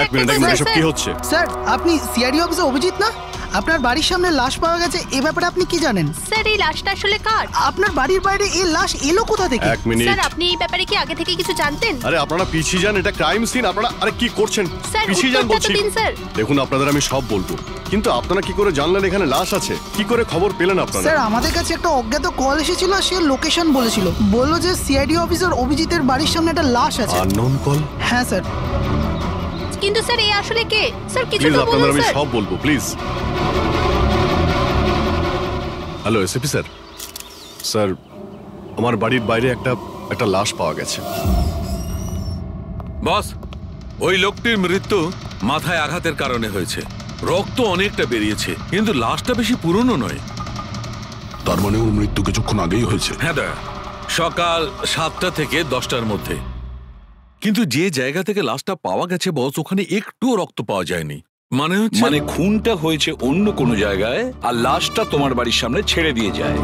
এক মিনিট এসব কি হচ্ছে? স্যার আপনি সিআইডি অফিসার অভিজিৎ না? আপনার বাড়ির সামনে লাশ পাওয়া গেছে, এই ব্যাপারে আপনি কি জানেন? স্যার এই লাশটা আসলে কার? আপনার বাড়ির বাইরে এই লাশ এলো কোথা থেকে? এক মিনিট স্যার আপনি এই ব্যাপারে কি আগে থেকে কিছু জানতেন? আরে আপনারা পিছিয়ে যান, এটা ক্রাইম সিন। আপনারা আরে কি করছেন? স্যার পিছিয়ে যান বলছি। স্যার দেখুন আপনাদের আমি সব বলবো, কিন্তু আপনারা কি করে জানলেন এখানে লাশ আছে? কি করে খবর পেলেন আপনারা? স্যার আমাদের কাছে একটা অজ্ঞাত কল এসেছিল, সে লোকেশন বলেছিল, বললো যে সিআইডি অফিসার অভিজিতের বাড়ির সামনে একটা লাশ আছে। Unknown call? হ্যাঁ স্যার। কিন্তু স্যার এই আসলে কে? স্যার কিছু প্লিজ তো আপনাদের বলুন আমি স্যার। সব বলবো please. Hello SP sir. Sir আমার বাড়ির বাইরে একটা লাশ পাওয়া গেছে। বস, ওই লোকটির মৃত্যু মাথায় আঘাতের কারণে হয়েছে। রক্ত অনেকটা বেরিয়েছে, কিন্তু লাশটা বেশি পুরনো নয়। তার মানে ওর মৃত্যু কিছুক্ষণ আগেই হয়েছে? হ্যাঁ দা, সকাল 7টা থেকে 10টার মধ্যে। কিন্তু যে জায়গা থেকে লাশটা পাওয়া গেছে বস, ওখানে একটুও রক্ত পাওয়া যায়নি। মানে খুনটা হয়েছে অন্য কোনো জায়গায় আর লাশটা তোমার বাড়ির সামনে ছেড়ে দিয়ে যায়।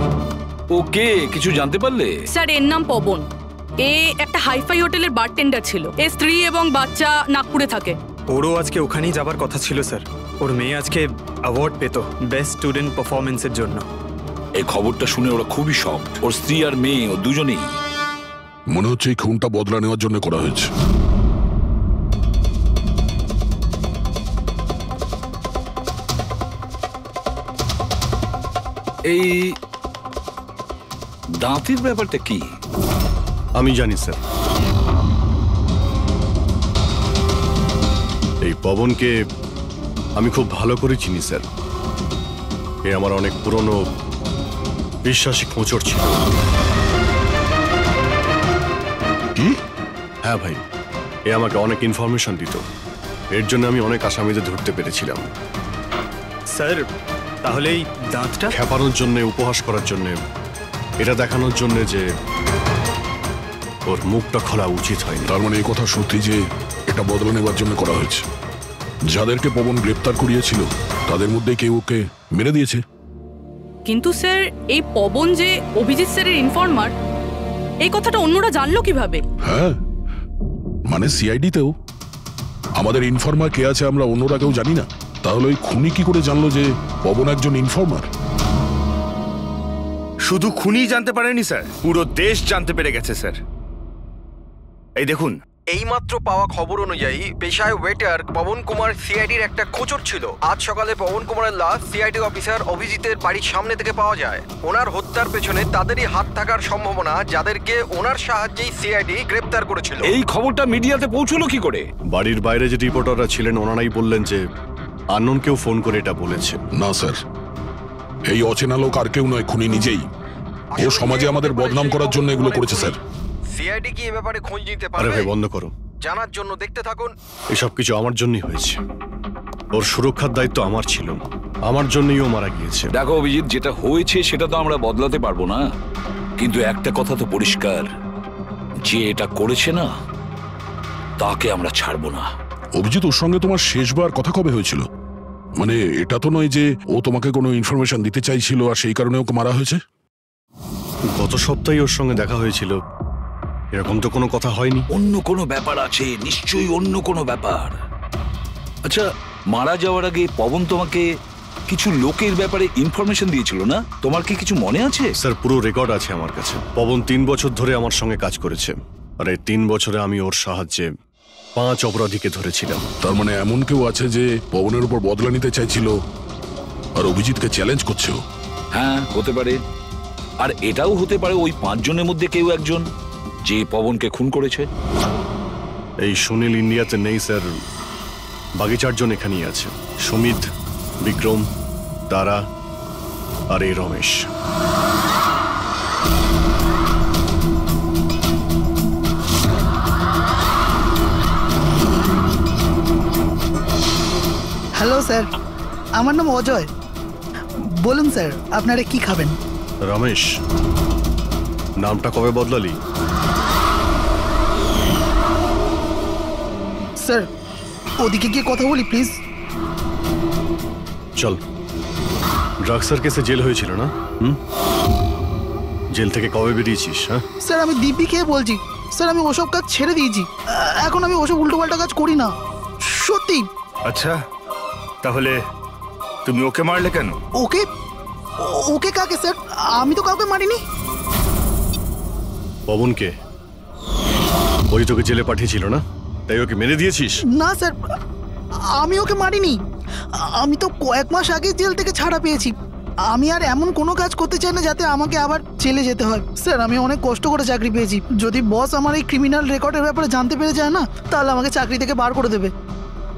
ওকে কিছু জানতে পারলে? স্যার এর নাম পবন। এ একটা হাইফাই হোটেলের বারটেন্ডার ছিল। এর স্ত্রী এবং বাচ্চা নাগপুরে থাকে। ওরও আজকে ওখানেই যাবার কথা ছিল স্যার। ওর মেয়ে আজকে অ্যাওয়ার্ড পেত বেস্ট স্টুডেন্ট পারফরমেন্সের জন্য। এই খবরটা শুনে ওরা খুবই শকড। ওর স্ত্রী আর মেয়ে ও দুজনেই। মনে হচ্ছে এই খুনটা বদলা নেওয়ার জন্য করা হয়েছে। এই দাঁতের ব্যাপারটা কি? আমি জানি স্যার। এই পবনকে আমি খুব ভালো করে চিনি স্যার। এ আমার অনেক পুরনো বিশ্বাসী খোঁচর ছিল। কি? হ্যাঁ ভাই, এ আমাকে অনেক ইনফরমেশন দিত। এর জন্য আমি অনেক আসামিদের ধরতে পেরেছিলাম। স্যার তাহলে এই দাঁতটা? খেপানোর জন্য, উপহাস করার জন্য, এটা দেখানোর জন্য যে ওর মুখটা খোলা উচিত হয়নি। তার মানে এই কথা সত্যি যে এটা বদলা নেবার জন্য করা হয়েছে। যাদেরকে পবন গ্রেপ্তার করিয়েছিল তাদের মধ্যে কেউ ওকে মেরে দিয়েছে। কিন্তু স্যার এই পবন যে অভিজিৎ স্যারের ইনফর্মার, এই কথাটা অন্যরা জানলো কিভাবে? হ্যাঁ, মানে সিআইডিতেও আমাদের ইনফর্মার কে আছে আমরা অন্যরা কেউ জানি না। তাহলে ওই খুনি কি করে জানলো যে পবন একজন ইনফর্মার? শুধু খুনি জানতে পারেনি স্যার, পুরো দেশ জানতে পেরে গেছে স্যার। এই দেখুন, এইমাত্র পাওয়া খবর অনুযায়ী পেশায় ওয়েটার পবন কুমার সিআইডির একটা খোঁচর ছিল। আজ সকালে পবন কুমারের লাশ সিআইডি অফিসার অভিজিতের বাড়ির সামনে থেকে পাওয়া যায়। ওনার হত্যার পেছনে তাদেরই হাত থাকার সম্ভাবনা, যাদেরকে ওনার সাহায্যেই সিআইডি গ্রেপ্তার করেছিল। এই খবরটা মিডিয়াতে পৌঁছলো কি করে? বাড়ির বাইরে যে রিপোর্টাররা ছিলেন ওনারাই বললেন যে আননোন কেউ ফোন করে এটা বলেছে। না স্যার, এই অচেনা লোক আর কেউ নয়, খুনি নিজেই। ও সমাজে আমাদের বদনাম করার জন্য এগুলো করেছে স্যার। সিআইডি কি এ ব্যাপারে খোঁজ নিতে আরে পারবে? ভাই বন্ধ করো, জানার জন্য দেখতে থাকুন। এসব কিছু আমার জন্যই হয়েছে। ওর সুরক্ষার দায়িত্ব আমার ছিল, আমার জন্যই ও মারা গিয়েছে। দেখো অভিজিৎ, যেটা হয়েছে সেটা তো আমরা বদলাতে পারবো না, কিন্তু একটা কথা তো পরিষ্কার, যে এটা করেছে না তাকে আমরা ছাড়বো না। অভিজিৎ, ওর সঙ্গে তোমার শেষবার কথা কবে হয়েছিল? মানে এটা তো নয় যে ও তোমাকে কোনো ইনফরমেশন দিতে চাইছিল আর সেই কারণে ওকে মারা হয়েছে? গত সপ্তাহে ওর সঙ্গে দেখা হয়েছিল, এরকম তো কোনো কথা হয়নি। অন্য কোনো ব্যাপার আছে, নিশ্চয়ই অন্য কোনো ব্যাপার। আচ্ছা, মারা যাওয়ার আগে পবন তোমাকে কিছু লোকের ব্যাপারে ইনফরমেশন দিয়েছিল না? তোমার কি কিছু মনে আছে? স্যার পুরো রেকর্ড আছে আমার কাছে। পবন 3 বছর ধরে আমার সঙ্গে কাজ করেছে, আর এই 3 বছরে আমি ওর সাহায্যে 5 অপরাধীকে ধরেছিলাম। তার মানে এমন কেউ আছে যে পবনের উপর বদলা নিতে চাইছিল আর অভিজিৎকে চ্যালেঞ্জ করছে? হ্যাঁ, হতে পারে। আর এটাও হতে পারে ওই 5 জনের মধ্যে কেউ একজন যে পবনকে খুন করেছে। এই সুনীল ইন্ডিয়াতে নেই স্যার, বাকি 4 জন এখানেই আছে। সুমিত, বিক্রম, তারা আর এই রমেশ। হ্যালো স্যার, আমার নাম অজয়। বলুন স্যার, আপনারা কি খাবেন? রমেশ, নামটা কবে বদলালি? স্যার ওদিকে গিয়ে কথা বলি প্লিজ। চল। ড্রাগসের কেসে জেল হয়েছিল না? জেল থেকে কবে বেরিয়েছিস? হ্যাঁ স্যার, আমি দিব্যি খেয়ে বলছি স্যার, আমি ওসব কাজ ছেড়ে দিয়েছি। এখন আমি ওসব উল্টোপাল্টা কাজ করি না। সত্যি। আচ্ছা, তাহলে তুমি ওকে মারলে কেন? ওকে? ওকে কাকে স্যার? আমি তো কাউকে মারিনি। পবনকে? ওই তোকে জেলে পাঠিয়েছিল না, তাই ওকে মেরে দিয়েছিস? না স্যার, আমি ওকে মারিনি। আমি তো কয়েক মাস আগে জেল থেকে ছাড়া পেয়েছি। আমি আর এমন কোনো কাজ করতে চাই না যাতে আমাকে আবার জেলে যেতে হয়। স্যার, আমি অনেক কষ্ট করে চাকরি পেয়েছি। যদি বস আমার এই ক্রিমিনাল রেকর্ডের ব্যাপারে জানতে পেরে যায় না, তাহলে আমাকে চাকরি থেকে বার করে দেবে।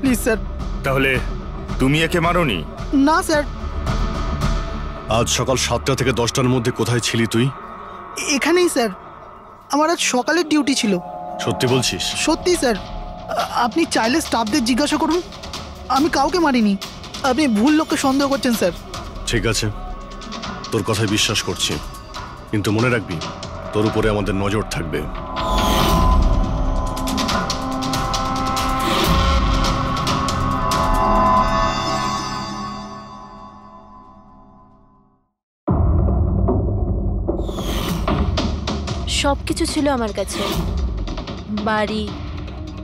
Please sir. তাহলে তুমি একে মারোনি? না স্যার। আজ সকাল 7টা থেকে 10টার মধ্যে কোথায় ছিলি তুই? এখানেই স্যার। আমার আজ সকালের ডিউটি ছিল। সত্যি বলছিস? সত্যি স্যার। আপনি চাইলে স্টাফদের জিজ্ঞাসা করুন, আমি কাউকে মারিনি। আপনি ভুল লোককে সন্দেহ করছেন স্যার। ঠিক আছে, তোর কথায় বিশ্বাস করছি, কিন্তু মনে রাখবি তোর উপরে আমাদের নজর থাকবে। সবকিছু ছিল আমার কাছে, বাড়ি,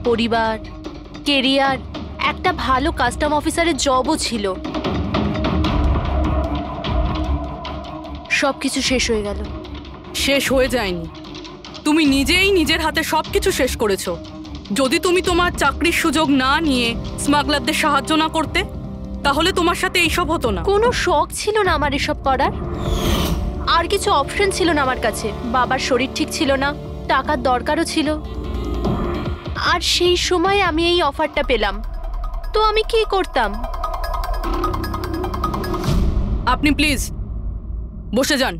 পরিবার, কেরিয়ার, একটা ভালো কাস্টম অফিসারের জবও ছিল। সবকিছু শেষ হয়ে গেল। শেষ হয়ে যায়নি, তুমি নিজেই নিজের হাতে সবকিছু শেষ করেছো। যদি তুমি তোমার চাকরির সুযোগ না নিয়ে স্মাগলারদের সাহায্য না করতে, তাহলে তোমার সাথে এইসব হতো না। কোনো শখ ছিল না আমার এসব করার, আর কিছু অপশন ছিল না আমার কাছে। বাবার শরীর ঠিক ছিল না, টাকার দরকারও ছিল, আর সেই সময় আমি এই অফারটা পেলাম, তো আমি কি করতাম? আপনি প্লিজ বসে যান।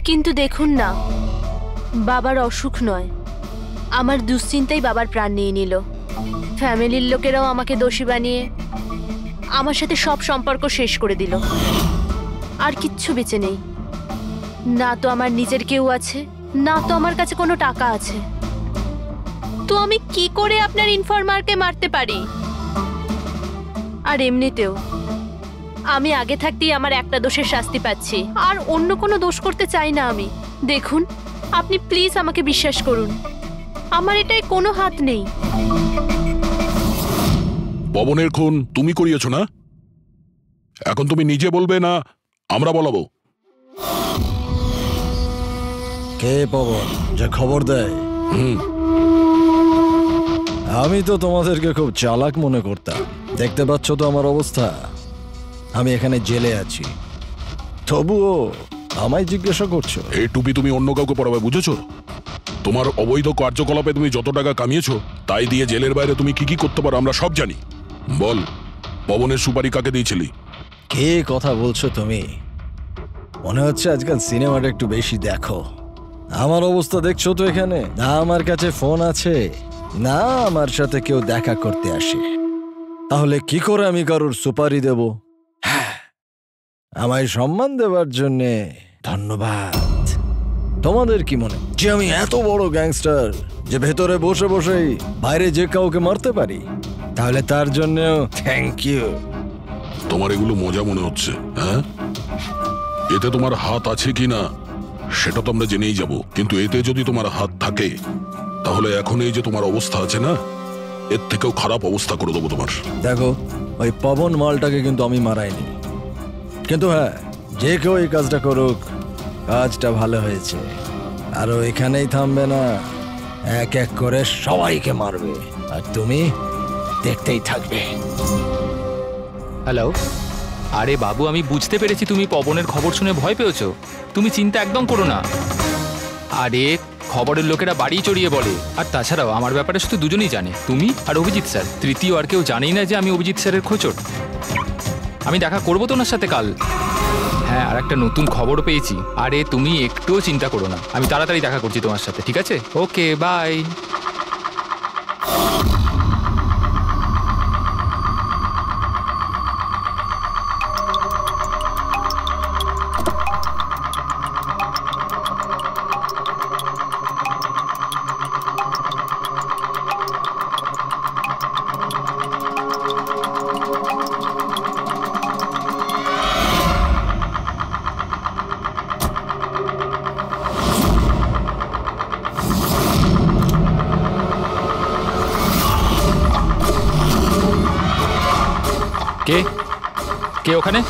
কিন্তু দেখুন না, বাবার অসুখ নয়, আমার দুশ্চিন্তাই বাবার প্রাণ নিয়ে নিল। ফ্যামিলির লোকেরাও আমাকে দোষী বানিয়ে আমার সাথে সব সম্পর্ক শেষ করে দিল। আর কিচ্ছু বেঁচে নেই, না তো আমার নিজের কেউ আছে, না তো আমার কাছে কোনো টাকা আছে। তো আমি কি করে আপনার ইনফরমারকে মারতে পারি? আর এমনিতেও আমি আগে থাকতেই আমার একটা দোষের শাস্তি পাচ্ছি, আর অন্য কোনো দোষ করতে চাই না আমি। দেখুন, আপনি প্লিজ আমাকে বিশ্বাস করুন, আমার এটায় কোনো হাত নেই। পবনের খুন তুমি করিয়েছো না? এখন তুমি নিজে বলবে না আমরা বলাবো? কে পবন যে খবর দেয়? আমি তো তোমাদেরকে খুব চালাক মনে করতাম। দেখতে পাচ্ছ তো আমার অবস্থা, আমি এখানে জেলে আছি, তবুও আমায় জিজ্ঞাসা করছো? এই টুপি তুমি অন্য কাউকে পরাবে, বুঝেছো? তোমার অবৈধ কার্যকলাপে তুমি যত টাকা কামিয়েছো, তাই দিয়ে জেলের বাইরে তুমি কি কি করতে পারো আমরা সব জানি। বল, পবনের সুপারি কাকে দিয়েছিলি? কে কথা বলছো তুমি? মনে হচ্ছে আজকাল সিনেমাটা একটু বেশি দেখো। আমার অবস্থা দেখছো তো এখানে, না আমার কাছে ফোন আছে, না আমার সাথে কেউ দেখা করতে আসে। তাহলে কি করে আমি কারোর সুপারি দেব? আমায় সম্মান দেওয়ার জন্যে ধন্যবাদ। তোমাদের কি মনে যে আমি এত বড় গ্যাংস্টার যে ভেতরে বসে বসেই বাইরে যে কাউকে মারতে পারি? তাহলে তার জন্যও থ্যাংক ইউ। তোমার এগুলো মজা মনে হচ্ছে, হ্যাঁ? এতে তোমার হাত আছে কি না সেটা তো আমরা জেনেই যাব, কিন্তু এতে যদি তোমার হাত থাকে তাহলে এখন এই যে তোমার অবস্থা আছে না, এর থেকেও খারাপ অবস্থা করে দেবো তোমার। দেখো, ওই পবন মালটাকে কিন্তু আমি মারাইনি, কিন্তু হ্যাঁ, যে কেউ এই কাজটা করুক, কাজটা ভালো হয়েছে। আরো এখানেই থামবে না, এক এক করে সবাইকে মারবে, আর তুমি দেখতেই থাকবে। হ্যালো, আরে বাবু, আমি বুঝতে পেরেছি তুমি পবনের খবর শুনে ভয় পেয়েছো। তুমি চিন্তা একদম করো না। আরে খবরের লোকেরা বাড়ি চড়িয়ে বলে, আর তাছাড়াও আমার ব্যাপারে শুধু দুজনেই জানে, তুমি আর অভিজিৎ স্যার। তৃতীয় আর কেউ জানেই না যে আমি অভিজিৎ স্যারের খোঁচর। আমি দেখা করবো তো ওনার সাথে কাল। হ্যাঁ, আর একটা নতুন খবরও পেয়েছি। আরে তুমি একটুও চিন্তা করো না, আমি তাড়াতাড়ি দেখা করছি তোমার সাথে, ঠিক আছে? ওকে, বাই। কে কে ওখানে?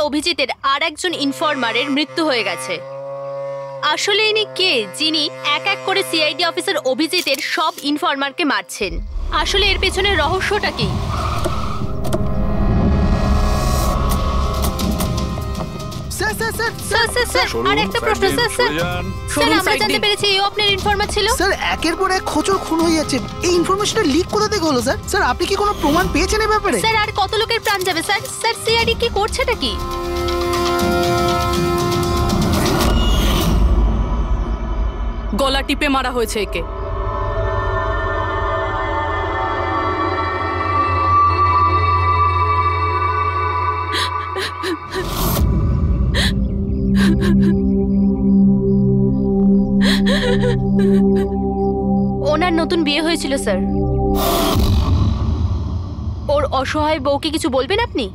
অভিজিতের আর একজন ইনফরমারের মৃত্যু হয়ে গেছে। আসলে ইনি কে যিনি এক এক করে সিআইডি অফিসার অভিজিতের সব ইনফরমারকে মারছেন? আসলে এর পেছনে রহস্যটা কি? আর একটা প্রশ্ন স্যার, আমরা জানতে পেরেছি এই আপনার ইনফরমার ছিল। স্যার একের পর এক খোঁচর খুন হয়ে যাচ্ছে, এই ইনফরমেশনটা লিক কোথা থেকে হলো স্যার? স্যার আপনি কি কোনো প্রমাণ পেয়েছেন এই ব্যাপারে? স্যার আর কত লোকের প্রাণ যাবে স্যার? স্যার সিআইডি কি করছেটা কি? গলা টিপে মারা হয়েছে একে। ওনার নতুন বিয়ে হয়েছিল স্যার। ওর অসহায় বউকে কিছু বলবেন আপনি?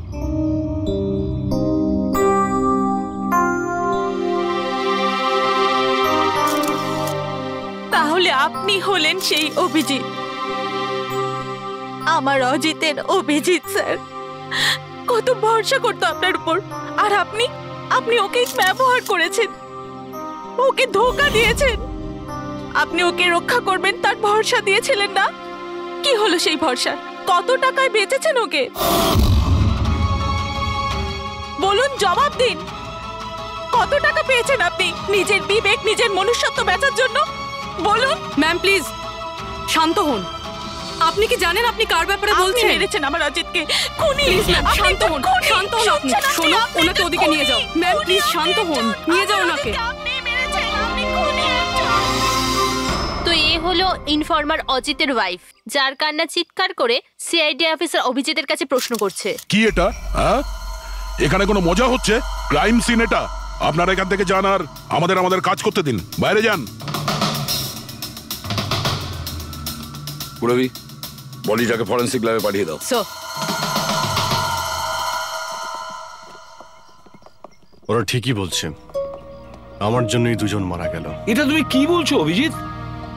তাহলে আপনি হলেন সেই অভিজিৎ, আমার অজিতের অভিজিৎ স্যার। কত ভরসা করতো আপনার উপর, আর আপনি ওকে ব্যবহার করেছেন, ওকে ধোঁকা দিয়েছেন। আপনি ওকে রক্ষা করবেন তার ভরসা দিয়েছিলেন না? কি হলো সেই ভরসা? কত টাকায় বেচেছেন ওকে? বলুন, জবাব দিন। কত টাকা পেয়েছেন আপনি নিজের বিবেক, নিজের মনুষ্যত্ব বেচার জন্য? বলুন। ম্যাম প্লিজ শান্ত হন। আপনি কি জানেন আপনি কার ব্যাপারে বলছেন? আপনি মেরেছেন আমার অজিতকে। খুনি। শান্ত হন, শান্ত হন আপনি। শোনো, ওনাকে ওদিকে নিয়ে যাও। ম্যাম প্লিজ শান্ত হন, নিয়ে যাও ওনাকে। তো এ হলো ইনফরমার অজিতের ওয়াইফ, যার কান্না চিৎকার করে সিআইডি অফিসার অভিজিতের কাছে প্রশ্ন করছে। কি এটা? হ্যাঁ, এখানে কোনো মজা হচ্ছে? ক্রাইম সিন এটা। আপনারা এখান থেকে যান আর আমাদের কাজ করতে দিন। বাইরে যান। পুরবি, বডিটাকে ফরেনসিক ল্যাবে পাঠিয়ে দাও। ওরা ঠিকই বলছে, আমার জন্যই দুজন মারা গেল। এটা তুমি কি বলছো অভিজিৎ?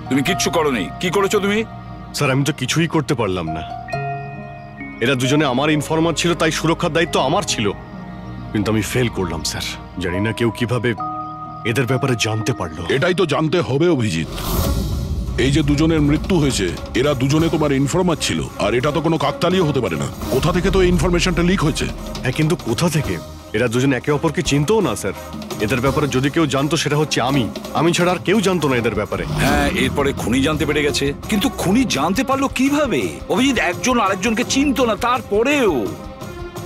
তুমি কিচ্ছু করোনি। কি করেছো তুমি? স্যার আমি তো কিছুই করতে পারলাম না। এরা দুজনে আমার ইনফরমার ছিল, তাই সুরক্ষার দায়িত্ব আমার ছিল, কিন্তু আমি ফেল করলাম স্যার। জানি না কেউ কিভাবে এদের ব্যাপারে জানতে পারলো। এটাই তো জানতে হবে অভিজিৎ। এই যে দুজনের মৃত্যু হয়েছে, এরা দুজনে তোমার ইনফরমার ছিল, আর এটা তো কোনো কাকতালীয় হতে পারে না। কোথা থেকে তো এই ইনফরমেশনটা লিক হয়েছে? হ্যাঁ, কিন্তু কোথা থেকে? এরা দুজন একে অপরকে চিনতও না স্যার। এদের ব্যাপারে যদি কেউ জানতো সেটা হচ্ছে আমি ছাড়া আর কেউ জানতো না এদের ব্যাপারে। হ্যাঁ, এরপরে খুনি জানতে পেরে গেছে। কিন্তু খুনি জানতে পারলো কিভাবে? অভিজিৎ একজন আরেকজনকে চিনতো না, তারপরেও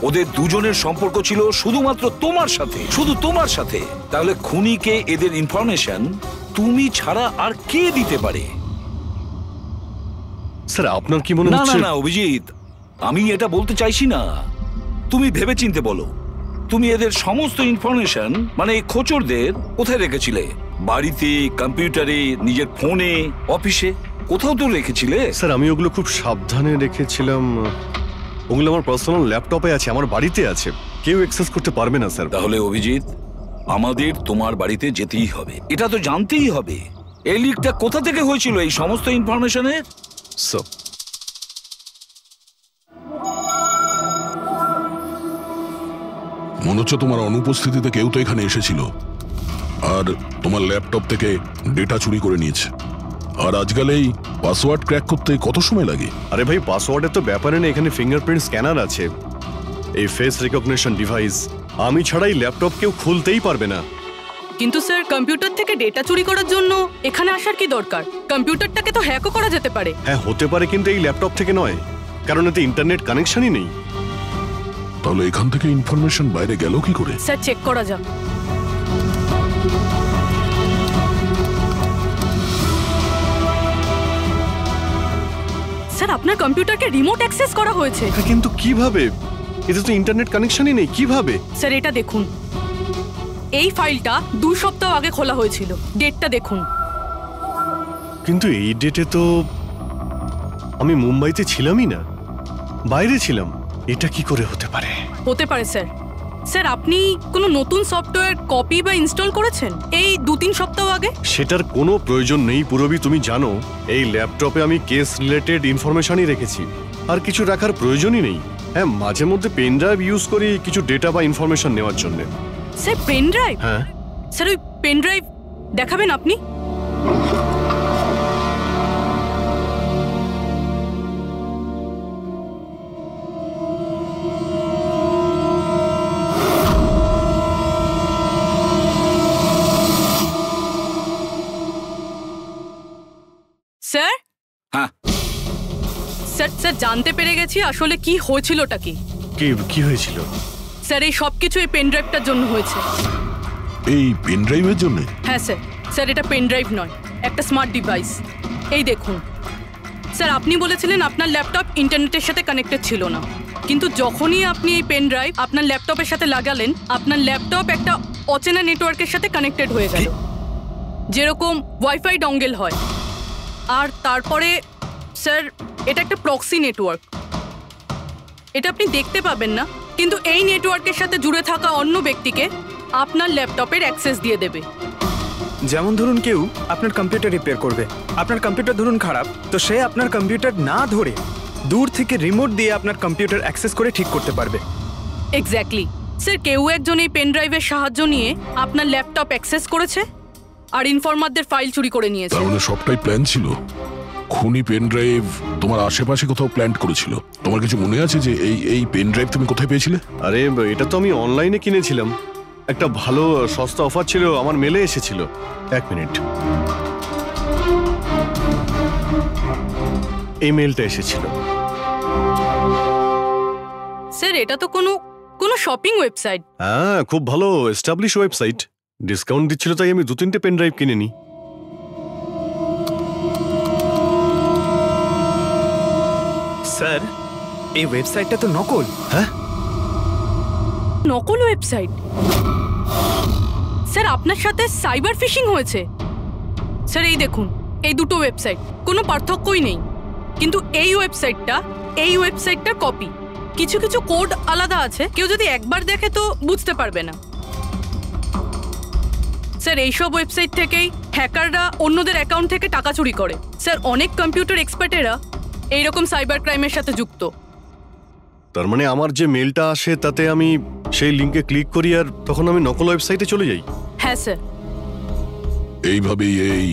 ওদের দুজনের সম্পর্ক ছিল শুধুমাত্র তোমার সাথে, শুধু তোমার সাথে। তাহলে খুনিকে এদের ইনফরমেশন তুমি ছাড়া আর কে দিতে পারে? স্যার আপনার কি মনে হচ্ছে? না অভিজিৎ, আমি এটা বলতে চাইছি না। তুমি ভেবেচিন্তে বলো, তুমি এদের সমস্ত ইনফরমেশন মানে খোঁচরদের কোথায় রেখেছিলে? বাড়িতে, কম্পিউটারে, নিজের ফোনে, অফিসে, কোথাও তো রেখেছিলে। স্যার আমি ওগুলো খুব সাবধানে রেখেছিলাম। ওগুলো আমার পার্সোনাল ল্যাপটপে আছে, আমার বাড়িতে আছে, কেউ অ্যাক্সেস করতে পারবে না স্যার। তাহলে অভিজিৎ, আমাদের তোমার বাড়িতে যেতেই হবে, এটা তো জানতেই হবে এই লিকটা কোথা থেকে হয়েছিল এই সমস্ত ইনফরমেশনের। মনে হচ্ছে তোমার অনুপস্থিতিতে কেউ তো এখানে এসেছিল আর তোমার ল্যাপটপ থেকে ডেটা চুরি করে নিয়েছে। আর আজকাল এই পাসওয়ার্ড ক্র্যাক করতে কত সময় লাগে? আরে ভাই, পাসওয়ার্ডের তো ব্যাপারে না, এখানে ফিঙ্গারপ্রিন্ট স্ক্যানার আছে, এই ফেস রিকগনিশন ডিভাইস। আমি ছাড়াই ল্যাপটপ কেউ খুলতেই পারবে না। কিন্তু স্যার, কম্পিউটার থেকে ডেটা চুরি করার জন্য এখানে আসার কি দরকার? কম্পিউটারটাকে তো হ্যাকও করা যেতে পারে। হ্যাঁ হতে পারে, কিন্তু এই ল্যাপটপ থেকে নয়, কারণ এতে ইন্টারনেট কানেকশনই নেই। তাহলে এখান থেকে ইনফরমেশন বাইরে গেল কি করে? স্যার চেক করা যাক। স্যার আপনার কম্পিউটারকে রিমোট অ্যাক্সেস করা হয়েছে। কিন্তু কিভাবে? এতে তো ইন্টারনেট কানেকশনই নেই, কিভাবে? স্যার এটা দেখুন, এই ফাইলটা 2 সপ্তাহ আগে খোলা হয়েছিল, ডেটটা দেখুন। কিন্তু এই ডেটে তো আমি মুম্বাইতে ছিলামই না, বাইরে ছিলাম। এটা কি করে হতে পারে? হতে পারে স্যার। স্যার আপনি কোনো নতুন সফটওয়্যার কপি বা ইনস্টল করেছেন এই 2-3 সপ্তাহ আগে? সেটার কোনো প্রয়োজন নেই পুরবি, তুমি জানো এই ল্যাপটপে আমি কেস রিলেটেড ইনফরমেশনই রেখেছি, আর কিছু রাখার প্রয়োজনই নেই। হ্যাঁ, মাঝে মধ্যে পেন ড্রাইভ ইউজ করি কিছু ডেটা বা ইনফরমেশন নেওয়ার জন্য। Sir pen drive? হ্যাঁ স্যার ওই পেন ড্রাইভ দেখাবেন আপনি? স্যার? হ্যাঁ স্যার, স্যার জানতে পেরে গেছি আসলে কি হয়েছিলটা কি। কি হয়েছিল? স্যার এই সবকিছু এই পেন ড্রাইভটার জন্য হয়েছে। এই পেন ড্রাইভের জন্য? হ্যাঁ স্যার। স্যার এটা পেন ড্রাইভ নয়, একটা স্মার্ট ডিভাইস। এই দেখুন স্যার, আপনি বলেছিলেন আপনার ল্যাপটপ ইন্টারনেটের সাথে কানেক্টেড ছিল না, কিন্তু যখনই আপনি এই পেন ড্রাইভ আপনার ল্যাপটপের সাথে লাগালেন, আপনার ল্যাপটপ একটা অচেনা নেটওয়ার্কের সাথে কানেক্টেড হয়ে গেল, যেরকম ওয়াইফাই ডঙ্গেল হয়। আর তারপরে স্যার এটা একটা প্রক্সি নেটওয়ার্ক, এটা আপনি দেখতে পাবেন না, কিন্তু এই নেটওয়ার্কের সাথে জুড়ে থাকা অন্য ব্যক্তিকে আপনার ল্যাপটপের অ্যাক্সেস দিয়ে দেবে। যেমন ধরুন কেউ আপনার কম্পিউটার রিপেয়ার করবে, আপনার কম্পিউটার ধরুন খারাপ, তো সে আপনার কম্পিউটার না ধরে দূর থেকে রিমোট দিয়ে আপনার কম্পিউটার অ্যাক্সেস করে ঠিক করতে পারবে। এক্স্যাক্টলি স্যার, কেউ একজন এই পেন ড্রাইভের সাহায্য নিয়ে আপনার ল্যাপটপ অ্যাক্সেস করেছে আর ইনফরমারদের ফাইল চুরি করে নিয়েছে। তার মানে সবটাই প্ল্যান ছিল। খুনি পেন ড্রাইভ তোমার আশেপাশে কোথাও প্ল্যান্ট করেছিল। তোমার কিছু মনে আছে যে এই পেন ড্রাইভ তুমি কোথায় পেয়েছিলে? আরে এটা তো আমি অনলাইনে কিনেছিলাম, একটা ভালো সস্তা অফার ছিল, আমার মেলে এসেছিল। 1 মিনিট, এই মেলটা এসেছিল। স্যার এটা তো কোনো শপিং ওয়েবসাইট। হ্যাঁ, খুব ভালো এস্টাবলিশ ওয়েবসাইট, ডিসকাউন্ট দিচ্ছিল তাই আমি 2-3টে পেন ড্রাইভ কিনে নিই। স্যার এই ওয়েবসাইটটা তো নকল। হ্যাঁ, নকল ওয়েবসাইট? স্যার আপনার সাথে সাইবার ফিশিং হয়েছে। স্যার এই দেখুন, এই দুটো ওয়েবসাইট কোনো পার্থক্যই নেই, কিন্তু এই ওয়েবসাইটটার কপি। কিছু কিছু কোড আলাদা আছে, কেউ যদি একবার দেখে তো বুঝতে পারবে না। স্যার এইসব ওয়েবসাইট থেকেই হ্যাকাররা অন্যদের অ্যাকাউন্ট থেকে টাকা চুরি করে। স্যার অনেক কম্পিউটার এক্সপার্টেরা এইরকম সাইবার ক্রাইমের সাথে যুক্ত। তার মানে আমার যে মেলটা আসে তাতে আমি সেই লিংকে ক্লিক করি আর তখন আমি নকল ওয়েবসাইটে চলে যাই। হ্যাঁ স্যার। এইভাবেই এই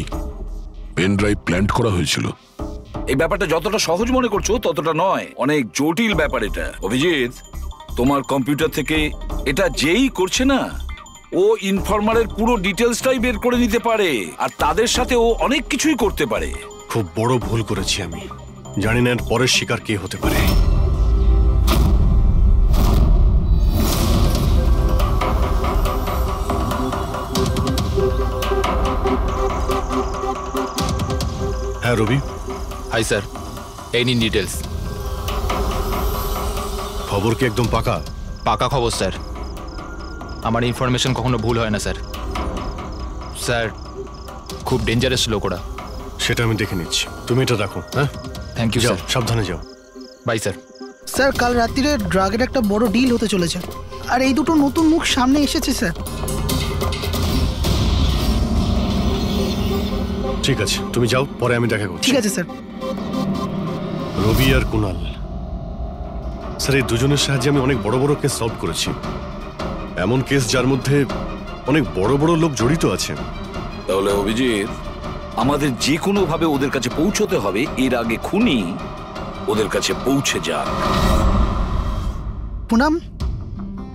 পেন ড্রাইভ প্ল্যান্ট করা হয়েছিল। এই ব্যাপারটা যতটা সহজ মনে করছো ততটা নয়, অনেক জটিল ব্যাপার এটা। অভিজিৎ, তোমার কম্পিউটার থেকে এটা যেই করছে না, ও ইনফরমারের পুরো ডিটেলসটাই বের করে নিতে পারে, আর তাদের সাথে ও অনেক কিছুই করতে পারে। খুব বড় ভুল করেছি আমি, জানি না এর পরের শিকার কে হতে পারে। হ্যাঁ রবি। হাই স্যার, এই নিন ডিটেলস। খবর কি একদম পাকা? পাকা খবর স্যার, আমার ইনফরমেশন কখনো ভুল হয় না স্যার। স্যার খুব ডেঞ্জারাস লোক ওরা। সেটা আমি দেখে নিচ্ছি, তুমি এটা রাখো। হ্যাঁ, থ্যাংক ইউ যাও, স্যার। সাবধানে যাও। By sir. স্যার কাল রাত্রিরে ড্রাগের একটা বড় ডিল হতে চলেছে, আর এই দুটো নতুন মুখ সামনে এসেছে স্যার। ঠিক আছে, তুমি যাও, পরে আমি দেখা করছি। ঠিক আছে স্যার। রবি আর কুনাল, স্যার এই দুজনের সাহায্যে আমি অনেক বড় বড় কেস সলভ করেছি, এমন কেস যার মধ্যে অনেক বড় বড় লোক জড়িত আছে। তাহলে অভিজিৎ, আমাদের যে কোনো ভাবে ওদের কাছে পৌঁছতে হবে, এর আগে খুনি ওদের কাছে পৌঁছে যাক। পুনাম।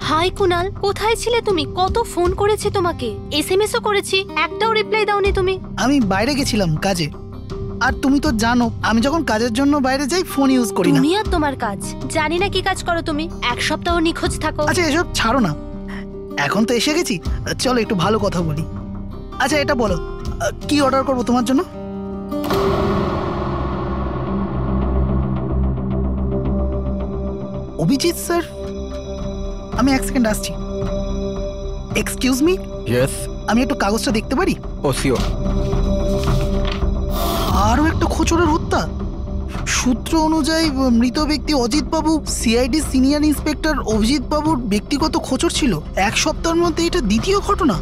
হাই কুনাল, কোথায় ছিলে তুমি? কত ফোন করেছি তোমাকে, এসএমএসও করেছি, একটাও রিপ্লাই দাওনি তুমি। আমি বাইরে গেছিলাম কাজে। আর তুমি তো জানো আমি যখন কাজের জন্য বাইরে যাই ফোন ইউজ করি না। তুমি আর তোমার কাজ, জানি না কি কাজ করো তুমি, এক সপ্তাহ নিখোঁজ থাকো। আচ্ছা এসব ছাড়ো না, এখন তো এসে গেছি, চলো একটু ভালো কথা বলি। আচ্ছা এটা বলো কি অর্ডার করবো তোমার জন্য? অভিজিৎ স্যার, আমি এক সেকেন্ড আসছি। Excuse me. ইয়েস। আমি একটু কাগজটা দেখতে পারি? ও শিওর। আরও একটা খোঁচরের হত্যা। সূত্র অনুযায়ী মৃত ব্যক্তি অজিত বাবু সিআইডি সিনিয়র ইন্সপেক্টর অভিজিৎ বাবুর ব্যক্তিগত খোঁচর ছিল। এক সপ্তাহের মধ্যে এটা দ্বিতীয় ঘটনা।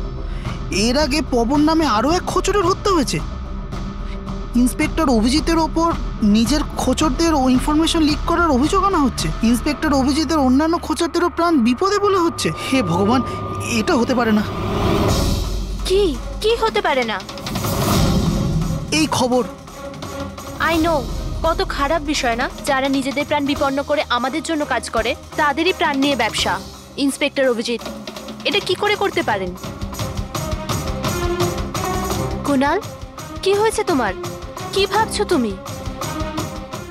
এর আগে পবন নামে আরও এক খোঁচরের হত্যা হয়েছে। ইন্সপেক্টর অভিজিতের ওপর নিজের খোঁচরদের ও ইনফরমেশন লিক করার অভিযোগ আনা হচ্ছে। ইন্সপেক্টর অভিজিতের অন্যান্য খোঁচরদেরও প্রাণ বিপদে বলে হচ্ছে। হে ভগবান, এটা হতে পারে না। কি কি হতে পারে না? এই খবর। আই নো, কত খারাপ বিষয় না? যারা নিজেদের প্রাণ বিপন্ন করে আমাদের জন্য কাজ করে তাদেরই প্রাণ নিয়ে ব্যবসা। ইন্সপেক্টর অভিজিৎ এটা কি করে করতে পারেন? কুনাল, কি হয়েছে তোমার? কি ভাবছো তুমি?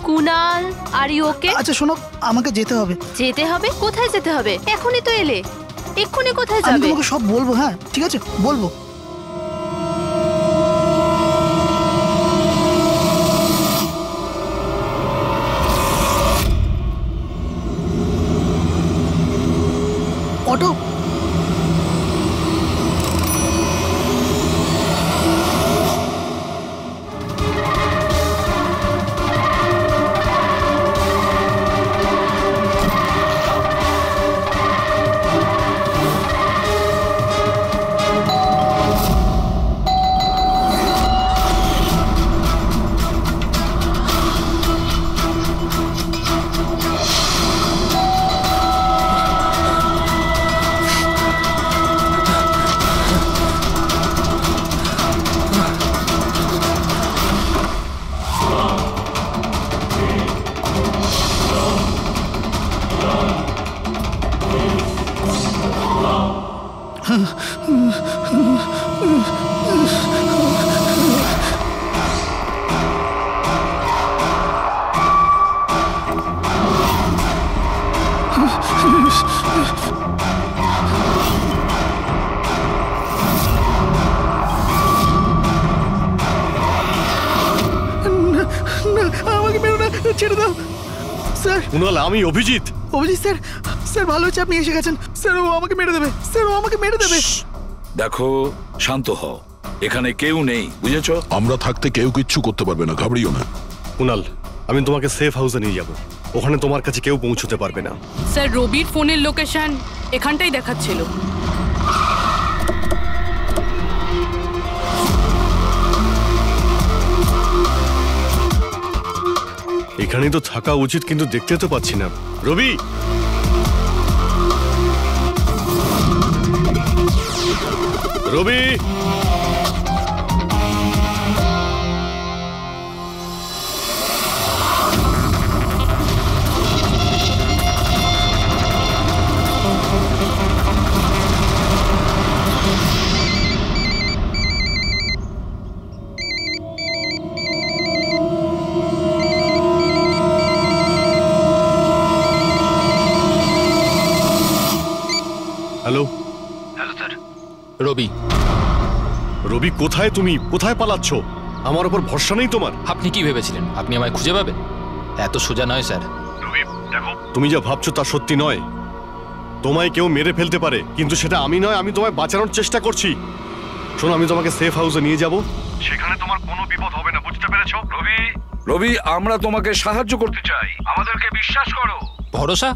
Kunal, are you okay? আচ্ছা শোনো, আমাকে যেতে হবে। যেতে হবে? কোথায় যেতে হবে? এখনই তো এলে, এক্ষুনি কোথায় আমি যাবে? তোমাকে সব বলবো। হ্যাঁ ঠিক আছে, বলবো। অটো। আমাকে মেরো না, ছেড়ে দাও স্যার। কুনাল, আমি অভিজিৎ। অভিজিৎ স্যার, স্যার ভালো হচ্ছে আপনি এসে গেছেন। স্যার ও আমাকে মেরে দেবে, স্যার ও আমাকে মেরে দেবে। দেখো, শান্ত হও, এখানে কেউ নেই, বুঝেছো? আমরা থাকতে কেউ কিচ্ছু করতে পারবে না, ঘাবড়িও না। কুনাল, আমি তোমাকে সেফ হাউসে নিয়ে যাব, ওখানে তোমার কাছে কেউ পৌঁছতে পারবে না। স্যার রবির ফোনের লোকেশন এখানটাই দেখাচ্ছিল। এখানেই তো থাকা উচিত, কিন্তু দেখতে তো পাচ্ছি না। Rabi, Rabi, hello. Hello sir. Rabi. Rabi, কোথায় তুমি? কোথায় পালাচ্ছ? আমার উপর ভরসা নেই তোমার? আপনি কি ভেবেছিলেন আপনি আমায় খুঁজে পাবেন? এত সোজা নয় স্যার। রবি দেখো, তুমি যা ভাবছো তা সত্যি নয়। তোমায় কেউ মেরে ফেলতে পারে, কিন্তু সেটা আমি নয়। আমি তোমায় বাঁচানোর চেষ্টা করছি। শোনো, আমি তোমাকে সেফ হাউসে নিয়ে যাব, সেখানে তোমার কোনো বিপদ হবে না, বুঝতে পেরেছো? রবি, রবি, আমরা তোমাকে সাহায্য করতে চাই, আমাদেরকে বিশ্বাস করো। ভরসা?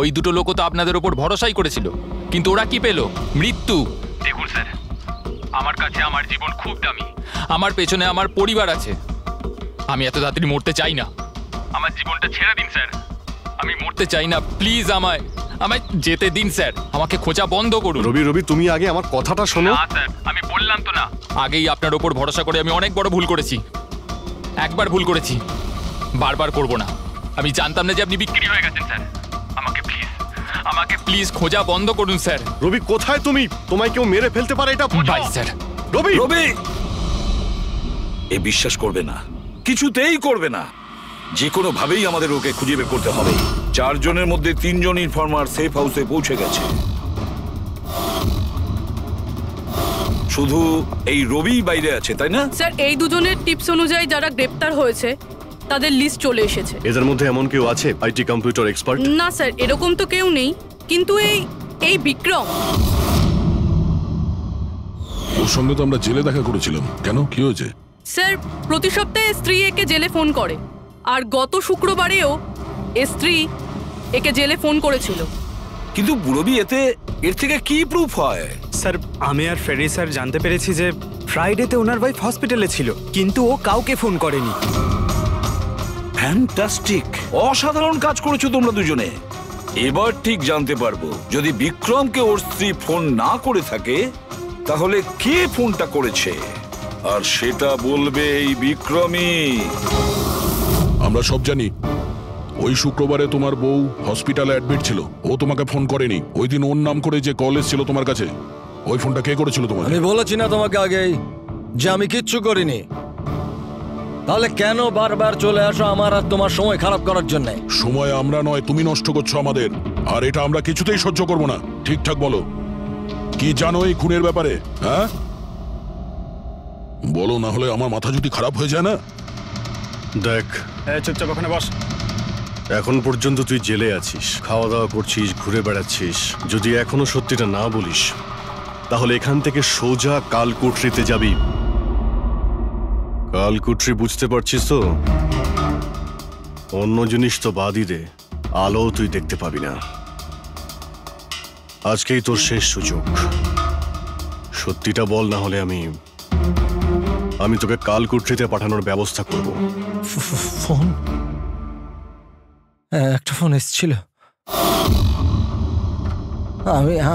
ওই দুটো লোকও তো আপনাদের ওপর ভরসাই করেছিল, কিন্তু ওরা কি পেল? মৃত্যু। দেখুন স্যার, আমার কাছে আমার জীবন খুব দামি। আমার পেছনে আমার পরিবার আছে। আমি এত তাড়াতাড়ি মরতে চাই না। আমার জীবনটা ছেড়ে দিন স্যার, আমি মরতে চাই না। প্লিজ আমায় যেতে দিন স্যার, আমাকে খোঁজা বন্ধ করুন। রবি, রবি, তুমি আগে আমার কথাটা শোনো। না স্যার, আমি বললাম তো না, আগেই আপনার ওপর ভরসা করে আমি অনেক বড় ভুল করেছি। একবার ভুল করেছি, বারবার করব না। আমি জানতাম না যে আপনি বিক্রি হয়ে গেছেন স্যার। আমাকে প্লিজ খোঁজা বন্ধ করুন স্যার। রবি, কোথায় তুমি? তোমায় কেউ মেরে ফেলতে পারে, এটা বোঝো। By sir. রবি, রবি, এ বিশ্বাস করবে না, কিছুতেই করবে না। যে কোনো ভাবেই আমাদের ওকে খুঁজে বের করতে হবে। 4 জনের মধ্যে 3 জন ইনফর্মার সেফ হাউসে পৌঁছে গেছে। শুধু এই রবি বাইরে আছে, তাই না? স্যার, এই দুজনের টিপস অনুযায়ী যারা গ্রেপ্তার হয়েছে তাদের লিস্ট চলে এসেছে। এদের মধ্যে এমন কেউ আছে আইটি কম্পিউটার এক্সপার্ট? না স্যার, এরকম তো কেউ নেই, কিন্তু এই বিক্রম। ওর সঙ্গে তো আমরা জেলে দেখা করেছিলাম, কেন কি হয়েছে? স্যার, প্রতি সপ্তাহে স্ত্রী একে জেলে ফোন করে, আর গত শুক্রবারেও স্ত্রী একে জেলে ফোন করেছিল। কিন্তু রবি এর থেকে কি প্রুফ হয়? স্যার, আমি আর ফেরি স্যার জানতে পেরেছি যে ফ্রাইডেতে ওনার ওয়াইফ হসপিটালে ছিল, কিন্তু ও কাউকে ফোন করেনি। ফ্যান্টাস্টিক, অসাধারণ কাজ করেছো তোমরা দুজনে। এবার ঠিক জানতে পারবো যদি বিক্রমকে ওর স্ত্রী ফোন না করে থাকে তাহলে কে ফোনটা করেছে, আর সেটা বলবে এই বিক্রমই। আমরা সব জানি ওই শুক্রবারে তোমার বউ হসপিটালে অ্যাডমিট ছিল, ও তোমাকে ফোন করেনি। ওই দিন ওর নাম করে যে কল এসেছিল তোমার কাছে, ওই ফোনটা কে করেছিল তোমাকে? আমি বলেছি না তোমাকে আগেই যে আমি কিচ্ছু করিনি? তাহলে কেন বারবার চলে আসো আমার আর তোমার সময় খারাপ করার জন্য? সময় আমরা নয়, তুমি নষ্ট করছো আমাদের, আর এটা আমরা কিছুতেই সহ্য করব না। ঠিকঠাক বলো, কি জানো এই খুনের ব্যাপারে? হ্যাঁ বলো, না হলে আমার মাথা যদি খারাপ হয়ে যায় না। দেখ, চুপচাপ ওখানে বস। এখন পর্যন্ত তুই জেলে আছিস, খাওয়া দাওয়া করছিস, ঘুরে বেড়াচ্ছিস। যদি এখনো সত্যিটা না বলিস তাহলে এখান থেকে সোজা কালকুটরিতে যাবি। কালকুটরি বুঝতে পারছিস তো? অন্য জিনিস তো বাদই দে, আলো তুই দেখতে পাবি না। আজকেই তোর শেষ সুযোগ, সত্যিটা বল, না হলে আমি তোকে কালকুটরিতে পাঠানোর ব্যবস্থা করব। ফোন, একটা ফোন এসেছিল।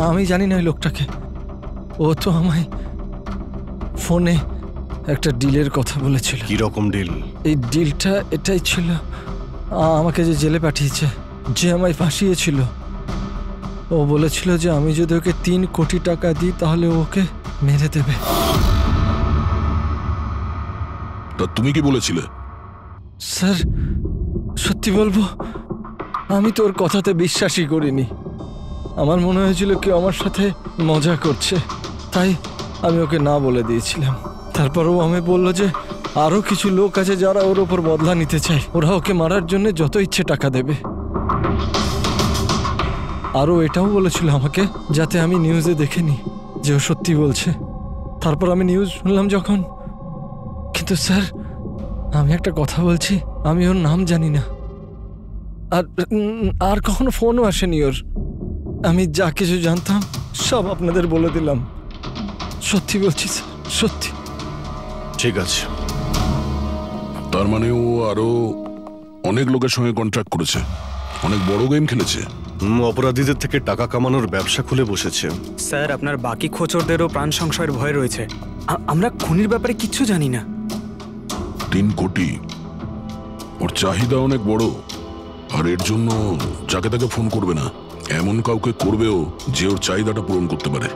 আমি জানি না ওই লোকটাকে। ও তো আমায় ফোনে একটা ডিলের কথা বলেছিল। কি রকম ডিল? এই ডিলটা এটাই ছিল, আমাকে যে জেলে পাঠিয়েছে, যে আমায় ফাঁসিয়েছিল, ও বলেছিল যে আমি যদি ওকে 3 কোটি টাকা দিই তাহলে ওকে মেরে দেবে। তা তুমি কি বলেছিলে? স্যার, সত্যি বলবো, আমি তো ওর কথাতে বিশ্বাসই করিনি। আমার মনে হয়েছিল কেউ আমার সাথে মজা করছে, তাই আমি ওকে না বলে দিয়েছিলাম। তারপরও আমি বলল যে আরো কিছু লোক আছে যারা ওর ওপর বদলা নিতে চায়, ওরা ওকে মারার জন্য যত ইচ্ছে টাকা দেবে। আরও এটাও বলেছিল আমাকে যাতে আমি নিউজে দেখেনি যে ও সত্যি বলছে। তারপর আমি নিউজ শুনলাম যখন। কিন্তু স্যার, আমি একটা কথা বলছি, আমি ওর নাম জানি না, আর কখনো ফোনও আসেনি ওর। আমি যা কিছু জানতাম সব আপনাদের বলে দিলাম। সত্যি বলছি স্যার, সত্যি। ঠিক আছে। তার মানে ও আরো অনেক লোকের সঙ্গে কন্ট্রাক্ট করেছে, অনেক বড় গেম খেলেছে। অপরাধীদের থেকে টাকা কামানোর ব্যবসা খুলে বসেছে। স্যার, আপনার বাকি খোঁচরদেরও প্রাণ সংশয়ের ভয় রয়েছে। আমরা খুনির ব্যাপারে কিচ্ছু জানি না। 3 কোটি, ওর চাহিদা অনেক বড়, আর এর জন্য যাকে তাকে ফোন করবে না, এমন কাউকে করবেও যে ওর চাহিদাটা পূরণ করতে পারে।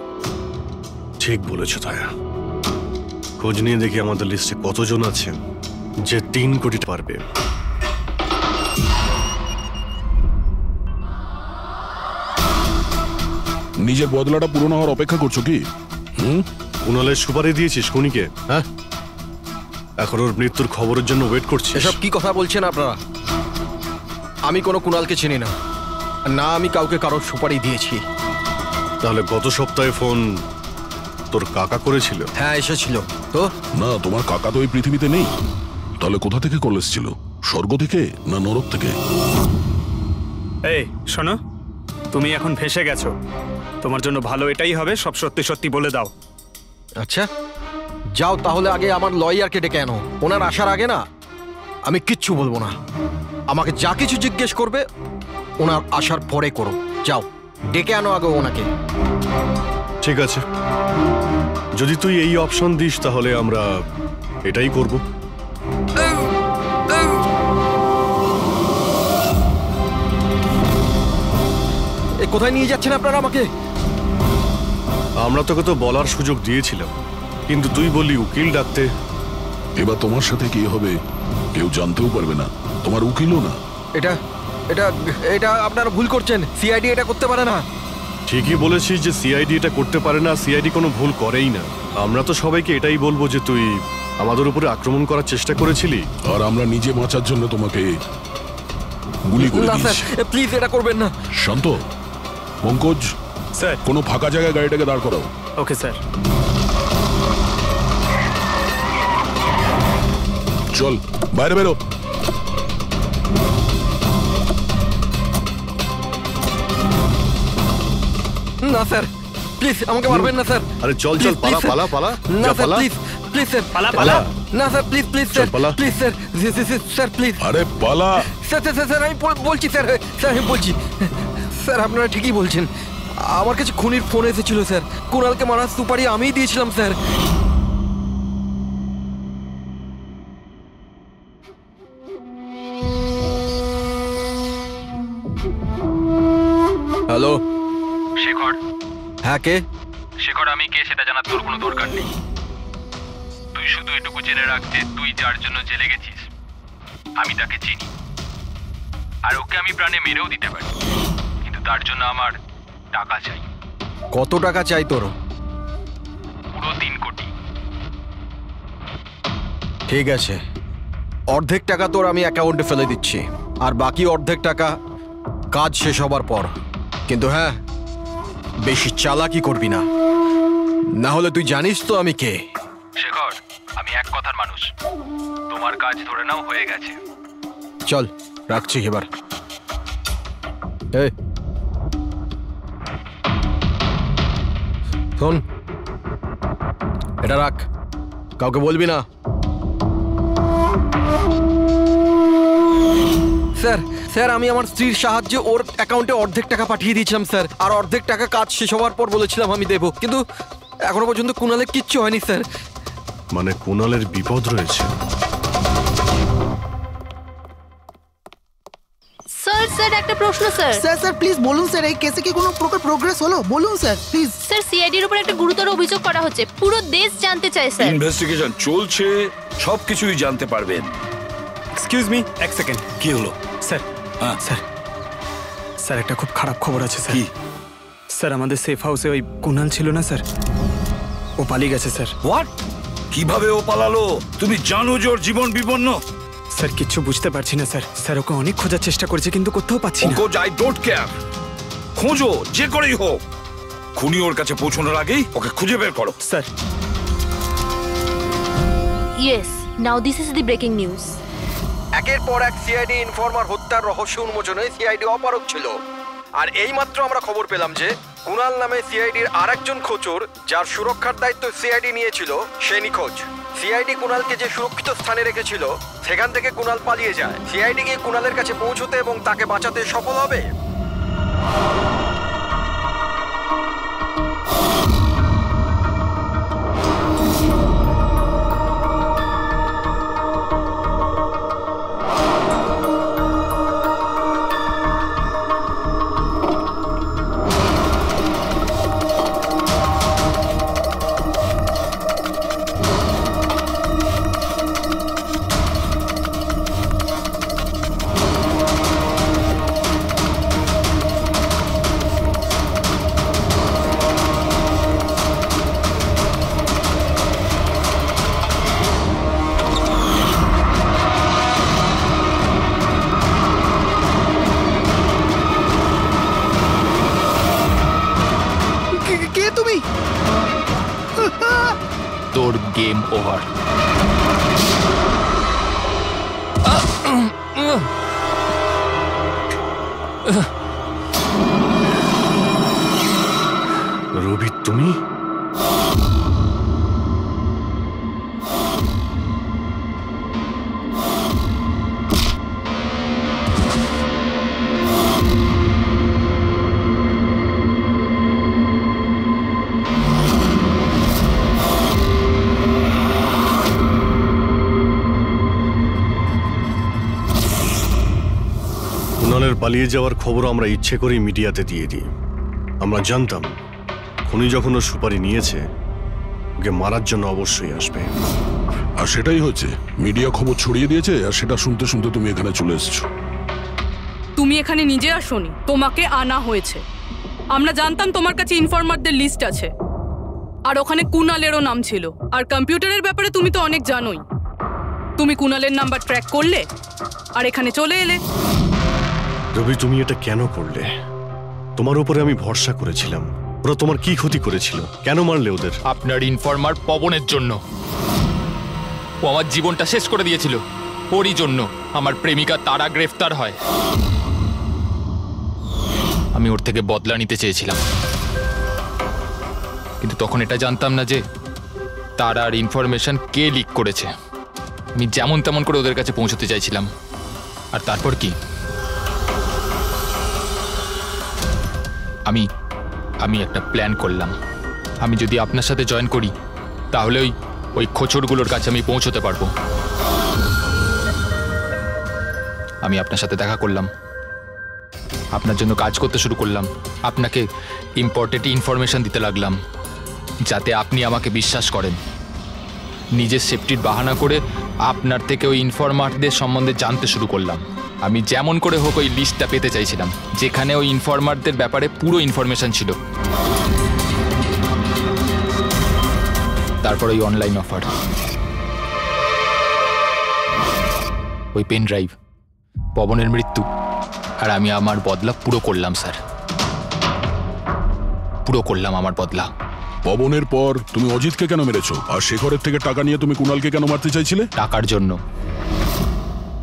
ঠিক বলেছ তায়া। খোঁজ নিয়ে দেখি আমাদের লিস্টে কতজন আছে যে 3 কোটি পারবে। নিজের বদলাটা পূরণ হওয়ার অপেক্ষা করছো কি? কুণালের সুপারি দিয়েছিস খুনিকে? হ্যাঁ, এখন ওর মৃত্যুর খবরের জন্য ওয়েট করছিস? এসব কি কথা বলছেন আপনারা? আমি কোনো কুণালকে চিনি না, না আমি কাউকে কারোর সুপারি দিয়েছি। তাহলে গত সপ্তাহে ফোন তোর কাকা করেছিল? হ্যাঁ, এসেছিল তো। না, তোমার কাকা তো এই পৃথিবীতে নেই। তাহলে কোথা থেকে কল এসেছিল? স্বর্গ থেকে না নরক থেকে? এই শোনো, তুমি এখন ফেঁসে গেছো। তোমার জন্য ভালো এটাই হবে সব সত্যি সত্যি বলে দাও। আচ্ছা যাও, তাহলে আগে আমার লয়ারকে ডেকে আনো। ওনার আসার আগে না আমি কিচ্ছু বলবো না। আমাকে যা কিছু জিজ্ঞেস করবে ওনার আসার পরে করো। যাও, ডেকে আনো আগে ওনাকে। ঠিক আছে, যদি তুই এই অপশন দিস তাহলে আমরা এটাই করব। কোথায় নিয়ে যাচ্ছেন আপনারা আমাকে? আমরা তোকে তো বলার সুযোগ দিয়েছিলাম, কিন্তু তুই বললি উকিল ডাকতে। এবার তোমার সাথে কি হবে কেউ জানতেও পারবে না, তোমার উকিলও না। এটা এটা এটা আপনারা ভুল করছেন, সিআইডি এটা করতে পারে না। ঠিকই বলেছিস যে সিআইডি এটা করতে পারে না, সিআইডি কোনো ভুল করেই না। আমরা তো সবাইকে এটাই বলবো যে তুই আমাদের উপরে আক্রমণ করার চেষ্টা করেছিলি, আর আমরা নিজে বাঁচার জন্য তোমাকে গুলি করে না দিয়েছি। স্যার, প্লিজ এটা করবেন না। শান্ত, পঙ্কজ স্যার। কোনো ফাঁকা জায়গায় গাড়িটাকে দাঁড় করাও। Okay sir. চল বাইরে বেরো। না স্যার, প্লিজ আমাকে মারবেন না স্যার। আরে চল চল, পালা পালা পালা। না স্যার, প্লিজ প্লিজ স্যার, পালা পালা। না sir, please please sir, please sir, sir please. আরে পালা। স্যার স্যার স্যার আমি বলছি স্যার, স্যার আমি বলছি স্যার, আপনারা ঠিকই বলছেন। আমার কাছে খুনির ফোন এসেছিল স্যার, কুণালকে মারার সুপারি আমিই দিয়েছিলাম স্যার। হ্যালো শেখর। হ্যাঁ কে? শেখর আমি কে সেটা জানার তোর কোনো দরকার নেই। তুই শুধু এটুকু জেনে রাখ যে তুই যার জন্য জেলে গেছিস আমি তাকে চিনি, আর ওকে আমি প্রাণে মেরেও দিতে পারি, কিন্তু তার জন্য আমার টাকা চাই। কত টাকা চাই তোর? পুরো 3 কোটি। ঠিক আছে, অর্ধেক টাকা তোর আমি অ্যাকাউন্টে ফেলে দিচ্ছি, আর বাকি অর্ধেক টাকা কাজ শেষ হবার পর। কিন্তু হ্যাঁ, বেশি চালাকি করবি না, না হলে তুই জানিস তো আমি কে। শেখর আমি এক কথার মানুষ, তোমার কাজ ধরে নাও হয়ে গেছে। চল রাখছি এবার। এই শোন, এটা রাখ, কাউকে বলবি না। স্যার স্যার আমি আমার স্ত্রীর সাহায্যে ওর অ্যাকাউন্টে অর্ধেক টাকা পাঠিয়ে দিয়েছিলাম স্যার, আর অর্ধেক টাকা কাজ শেষ হওয়ার পর বলেছিলাম আমি দেবো, কিন্তু এখনো পর্যন্ত কুণালের কিচ্ছু হয়নি স্যার। মানে কুণালের বিপদ রয়েছে। স্যার স্যার একটা প্রশ্ন স্যার। স্যার স্যার প্লিজ বলুন স্যার, এই কেসে কি কোনো প্রকার প্রোগ্রেস হলো? বলুন স্যার প্লিজ। স্যার সিআইডির উপর একটা গুরুতর অভিযোগ করা হচ্ছে, পুরো দেশ জানতে চায় স্যার। ইনভেস্টিগেশন চলছে, সবকিছুই জানতে পারবেন। এক্সকিউজ মি, এক সেকেন্ড। কি হলো স্যার? স্যার স্যার একটা খুব খারাপ খবর আছে স্যার। স্যার আমাদের সেফ হাউসে ওই কুণাল ছিল না স্যার, ও পালিয়ে গেছে স্যার। হোয়াট? কিভাবে ও পালালো? তুমি জানো যে ওর জীবন বিপন্ন? স্যার কিচ্ছু বুঝতে পারছি না স্যার। স্যার ওকে অনেক খোঁজার চেষ্টা করেছে কিন্তু কোথাও পাচ্ছি না। আই ডোন্ট কেয়ার, খোঁজো যে করেই হোক, খুনি ওর কাছে পৌঁছানোর আগেই ওকে খুঁজে বের করো। Sir. Yes, now this is the breaking news. একের পর এক সিআইডি ইনফরমার হত্যার রহস্য উন্মোচনে সিআইডি অপারগ ছিল, আর এইমাত্র আমরা খবর পেলাম যে কুণাল নামে সিআইডির আরেকজন খোঁচর, যার সুরক্ষার দায়িত্ব সিআইডি নিয়েছিল, সে নিখোঁজ। সিআইডি কুণালকে যে সুরক্ষিত স্থানে রেখেছিল সেখান থেকে কুণাল পালিয়ে যায়। সিআইডি গিয়ে কুণালের কাছে পৌঁছতে এবং তাকে বাঁচাতে সফল হবে। কে তুমি? তোর গেম ওভার। রবি তুমি? কুণালের পালিয়ে যাওয়ার খবর আমরা ইচ্ছে করেই মিডিয়াতে দিয়ে দিই। আমরা জানতাম খুনি যখন ওর সুপারি নিয়েছে, ওকে মারার জন্য অবশ্যই আসবে। আর সেটাই হয়েছে, মিডিয়া খবর ছড়িয়ে দিয়েছে, আর সেটা শুনতে শুনতে তুমি এখানে চলে এসেছো। তুমি এখানে নিজে আসোনি, তোমাকে আনা হয়েছে। আমরা জানতাম তোমার কাছে ইনফরমারদের লিস্ট আছে, আর ওখানে কুনালেরও নাম ছিল। আর কম্পিউটারের ব্যাপারে তুমি তো অনেক জানোই। তুমি কুনালের নাম্বার ট্র্যাক করলে আর এখানে চলে এলে। রবি, তুমি এটা কেন করলে? তোমার উপরে আমি ভরসা করেছিলাম। ওরা তোমার কি ক্ষতি করেছিল? কেন মারলে ওদের? আপনার ইনফরমার পবনের জন্য। ও আমার জীবনটা শেষ করে দিয়েছিল। ওরই জন্য আমার প্রেমিকা তারা গ্রেফতার হয়। আমি ওর থেকে বদলা নিতে চেয়েছিলাম, কিন্তু তখন এটা জানতাম না যে তারার ইনফরমেশন কে লিক করেছে। আমি যেমন তেমন করে ওদের কাছে পৌঁছতে চাইছিলাম। আর তারপর কি, আমি একটা প্ল্যান করলাম। আমি যদি আপনার সাথে জয়েন করি তাহলে ওই খোঁচরগুলোর কাছে আমি পৌঁছতে পারবো। আমি আপনার সাথে দেখা করলাম, আপনার জন্য কাজ করতে শুরু করলাম, আপনাকে ইম্পর্টেন্ট ইনফরমেশন দিতে লাগলাম যাতে আপনি আমাকে বিশ্বাস করেন। নিজের সেফটির বাহানা করে আপনার থেকে ওই ইনফরমারদের সম্বন্ধে জানতে শুরু করলাম। আমি যেমন করে হোক ওই লিস্টটা পেতে চাইছিলাম যেখানে ওই ইনফরমারদের ব্যাপারে পুরো ইনফরমেশন ছিল। তারপর ওই অনলাইন অফার, ওই পেন ড্রাইভ, পবনের মৃত্যু, আর আমি আমার বদলা পুরো করলাম স্যার। পুরো করলাম আমার বদলা। পবনের পর তুমি অজিতকে কেন মেরেছো? আর শেখরের থেকে টাকা নিয়ে তুমি কুণালকে কেন মারতে চাইছিলে? টাকার জন্য।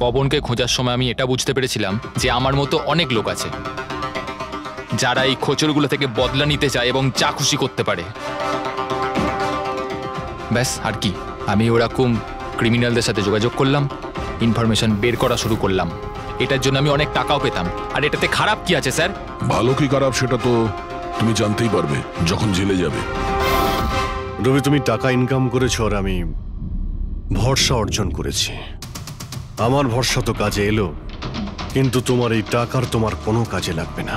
পবনকে খোঁজার সময় আমি এটা বুঝতে পেরেছিলাম যে আমার মতো অনেক লোক আছে যারা এই খোঁচরগুলো থেকে বদলা নিতে চায় এবং যা খুশি করতে পারে। ব্যাস, আর কি। আমি ওরকম ক্রিমিনালদের সাথে যোগাযোগ করলাম, ইনফরমেশন বের করা শুরু করলাম। এটার জন্য আমি অনেক টাকাও পেতাম। আর এটাতে খারাপ কি আছে স্যার? ভালো কি খারাপ সেটা তো তুমি জানতেই পারবে যখন জেলে যাবে। রবি, তুমি টাকা ইনকাম করেছো আর আমি ভরসা অর্জন করেছি। আমার ভরসা তো কাজে এলো, কিন্তু তোমার এই টাকার তোমার কোনো কাজে লাগবে না।